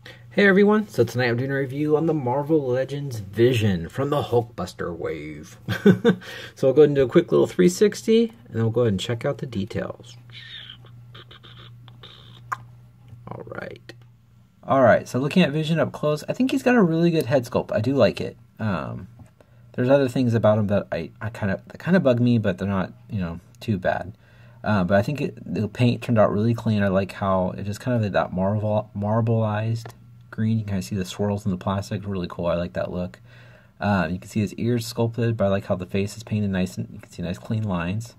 Hey everyone, so tonight I'm doing a review on the Marvel Legends Vision from the Hulkbuster wave. So I'll go ahead and do a quick little 360 and then we'll go ahead and check out the details. Alright, so looking at Vision up close, I think he's got a really good head sculpt. I do like it. There's other things about him that I kind of bug me, but they're not, too bad. But I think the paint turned out really clean. I like how it is kind of that marbleized green. You can kind of see the swirls in the plastic. Really cool. I like that look. You can see his ears sculpted, but I like how the face is painted nice, and you can see nice clean lines.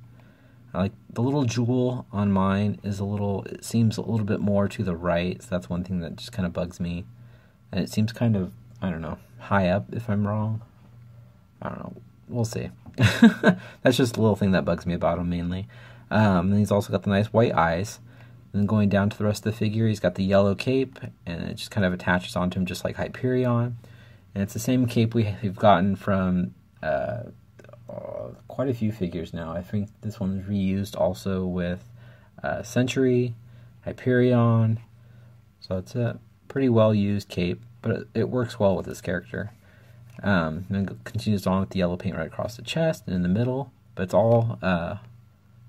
I like the little jewel on mine is it seems a little bit more to the right, so that's one thing that just kind of bugs me. And it seems kind of, I don't know, high up if I'm wrong. I don't know. We'll see. That's just a little thing that bugs me about him mainly. And he's also got the nice white eyes. And then going down to the rest of the figure, he's got the yellow cape, and it just kind of attaches onto him just like Hyperion. And it's the same cape we've gotten from quite a few figures now. I think this one was reused also with Century, Hyperion. So it's a pretty well used cape, but it works well with this character. And then it continues on with the yellow paint right across the chest and in the middle, but it's all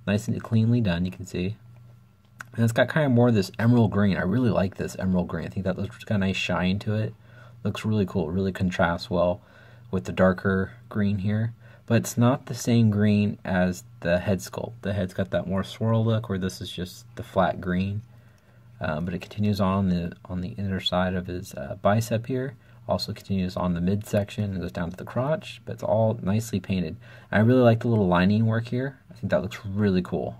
nice and cleanly done, you can see. And it's got kind of more of this emerald green. I really like this emerald green. I think that looks got a nice shine to it. Looks really cool. It really contrasts well with the darker green here. But it's not the same green as the head sculpt. The head's got that more swirl look, where this is just the flat green. But it continues on the inner side of his bicep here. Also continues on the midsection and goes down to the crotch. But it's all nicely painted. I really like the little lining work here. I think that looks really cool.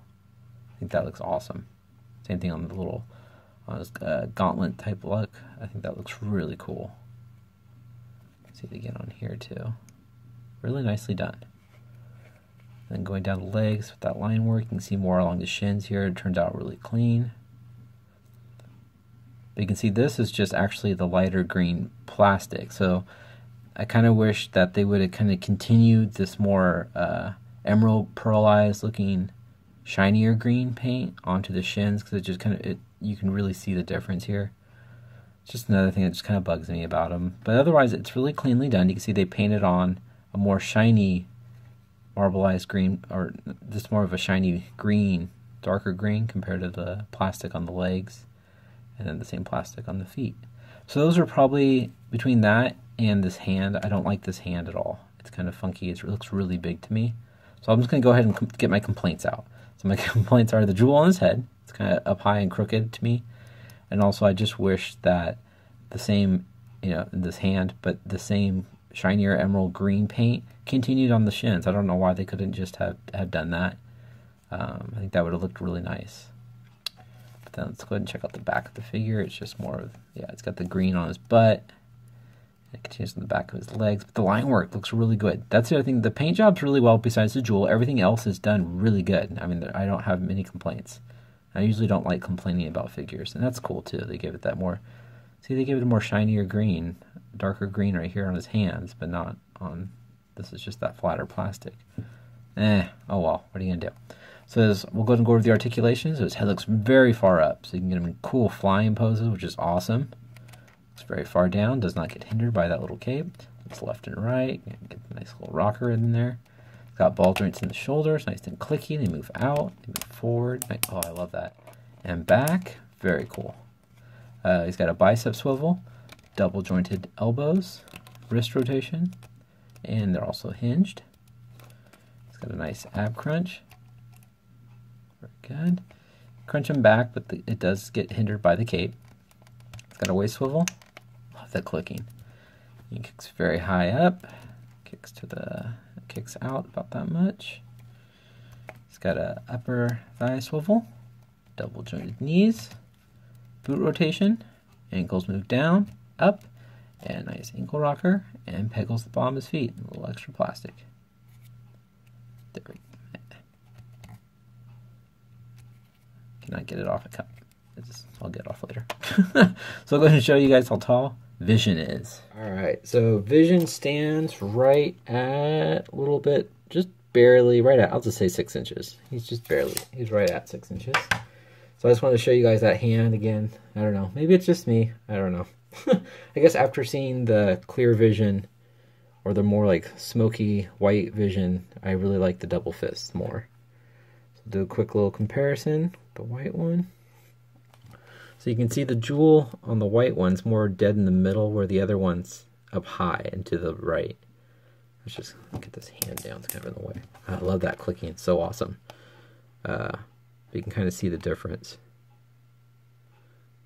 I think that looks awesome. Same thing on the little his gauntlet type look. I think that looks really cool. See it again on here too. Really nicely done. Then going down the legs with that line work, you can see more along the shins here. It turns out really clean. But you can see this is just actually the lighter green plastic. So I kind of wish that they would have kind of continued this more emerald pearlized looking shinier green paint onto the shins, because it just kind of you can really see the difference here. It's just another thing that just kind of bugs me about them. But otherwise, it's really cleanly done. You can see they painted on a more shiny marbleized green, or just more of a shiny green, darker green compared to the plastic on the legs, and then the same plastic on the feet. So those are probably, between that and this hand, I don't like this hand at all. It's kind of funky. It looks really big to me. So I'm just going to go ahead and get my complaints out. So my complaints are the jewel on his head. It's kind of up high and crooked to me. And also I just wish that the same, this hand, but the same shinier emerald green paint continued on the shins. I don't know why they couldn't just have done that. I think that would have looked really nice. But then let's go ahead and check out the back of the figure. It's just more of, it's got the green on his butt. It continues on the back of his legs, but the line work looks really good. That's the other thing. The paint job's really well besides the jewel. Everything else is done really good. I mean, I don't have many complaints. I usually don't like complaining about figures, and that's cool too. They gave it that more, see, they gave it a more shinier green, darker green right here on his hands, but not on, this is just that flatter plastic. Oh well, what are you gonna do? So we'll go ahead and go over the articulations. So his head looks very far up, so you can get him in cool flying poses, which is awesome. Looks very far down, does not get hindered by that little cape. It's left and right, get a nice little rocker in there. It's got ball joints in the shoulders, nice and clicky. They move out, they move forward. Oh, I love that. And back, very cool. He's got a bicep swivel, double jointed elbows, wrist rotation, and they're also hinged. He's got a nice ab crunch. Very good. Crunch him back, but it does get hindered by the cape. It's got a waist swivel. Love that clicking. He kicks very high up. Kicks out about that much. He's got a upper thigh swivel. Double jointed knees. Boot rotation. Ankles move down, up, and nice ankle rocker. And peggles the bottom of his feet. A little extra plastic. There we go. Cannot get it off a cup. I'll get it off later. So I'll go ahead and show you guys how tall Vision is. Alright, so Vision stands right at a little bit, just barely, right at, I'll just say 6 inches. He's right at 6 inches. So I just wanted to show you guys that hand again. I don't know, maybe it's just me. I don't know. I guess after seeing the clear vision, or the more like smoky white vision, I really like the double fist more. So do a quick little comparison, the white one. So you can see the jewel on the white one's more dead in the middle, where the other one's up high and to the right. Let's just get this hand down, it's kind of in the way. I love that clicking, it's so awesome. You can kind of see the difference.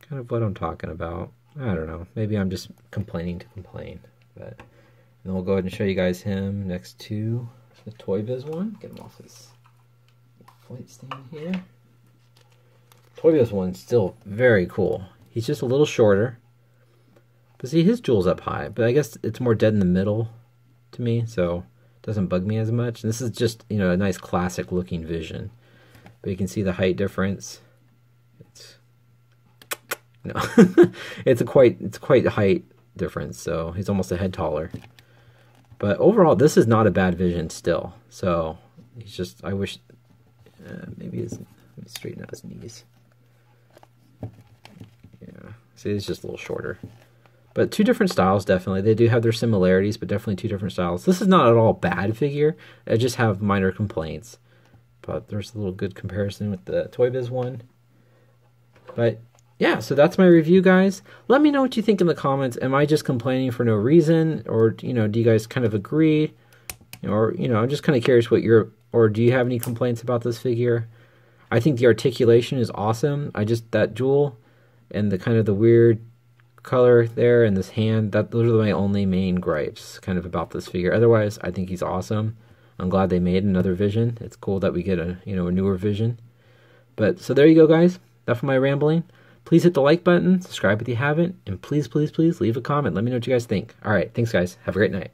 Kind of what I'm talking about. I don't know, maybe I'm just complaining to complain. But then we'll go ahead and show you guys him next to the Toy Biz one. Get him off his flight stand here. Toy Biz one's still very cool. He's just a little shorter. But see, his jewel's up high. But I guess it's more dead in the middle to me, so it doesn't bug me as much. And this is just, you know, a nice classic looking vision. But you can see the height difference. It's no, it's quite a height difference. So he's almost a head taller. But overall, this is not a bad vision still. So he's just, I wish maybe let me straighten out his knees. Yeah, see, it's just a little shorter. But two different styles, definitely. They do have their similarities, but definitely two different styles. This is not at all a bad figure. I just have minor complaints. But there's a little good comparison with the Toy Biz one. But yeah, so that's my review, guys. Let me know what you think in the comments. Am I just complaining for no reason? Or, you know, do you guys kind of agree? Or, you know, I'm just kind of curious what or do you have any complaints about this figure? I think the articulation is awesome. That jewel and the kind of the weird color there and this hand, those are my only main gripes kind of about this figure. Otherwise, I think he's awesome. I'm glad they made another vision. It's cool that we get a newer vision. But so there you go, guys. Enough of my rambling. Please hit the like button, subscribe if you haven't, and please, please, please leave a comment. Let me know what you guys think. All right, thanks, guys. Have a great night.